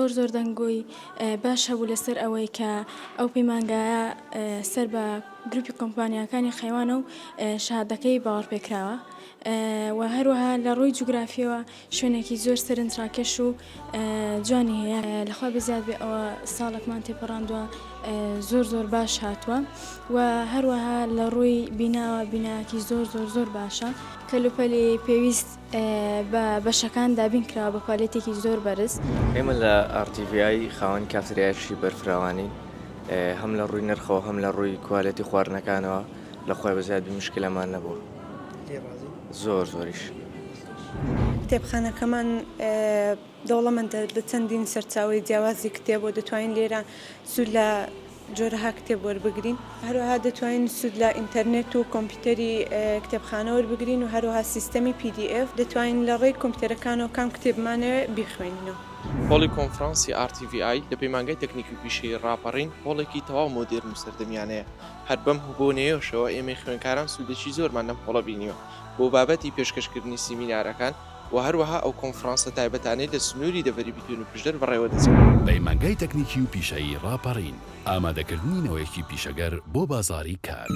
زۆر دەنگۆی باش هەبوو لەسەر ئەوەی کە ئەو پەیمانگایە سەر بە گروپی کۆمپانیاکانی خەیوانە و شەهادەکەی باوەڕپێکراوە و هەروەها لە ڕووی جوگرافیەوە شوێنێکی زۆر سەرنجڕاکێش و جوانی هەیە لەخوا بزیاد بێ ئەوە ساڵێکمان تێپەڕاندووە زۆر باش هاتووە و هەروەها لە ڕووی بیناوە بینایەکی زۆر باشە کەلوپەلی پێویست بە بەشەکان دابین کراوە بە کوالیتێکی زۆر بەرز. ئێمە لە ئارتیڤایی خاوەن کافتریایەکی بەرفراوانین هەم لە ڕووی نرخەوە هەم لە ڕووی کوالیتی خواردنەکانەوە لەخوای بەزیاد مشکلەمان نەبووە زۆریش. کتێبخانەکەمان دەوڵەمەندە بە چەندین سەرچاوی جیاوازی کتێب و دەتوانین لێرە سوود لە جۆرەها کتێب وەربگرین، هەروەها دەتوانین سوود لە ئینتەرنێت و کۆمپیوتەری کتێبخانە وەربگرین و هەروەها سیستەمی PDF دەتوانین لە ڕێی کۆمپیوتەرەکانەوە کام کتێبمانەوە بیخوێنینەوە. هۆڵی کۆنفرانسی RTVI لە پەیمانگای تەکنیکی پیشەی ڕاپەڕین هۆڵێکی تەواو مۆدێرن و سەردەمیانەیە. هەر بەم بۆنەیەشەوە ئێمە خوێندکاران سوودێکی زۆرمان لەم هۆڵە بینیوە بۆ بابەتی پێشکەشکردنی سیمینارەکان و هەروەها ئەو کۆنفرانسە تایبەتانەی لە سنووری دەڤەری بیتون و پشدەر بەڕێوە دەچێت. پەیمانگای تەکنیکی و پیشەیی ڕاپەڕین ئامادەکردنینەوەیەکی پیشەگەر بۆ بازاڕی کار.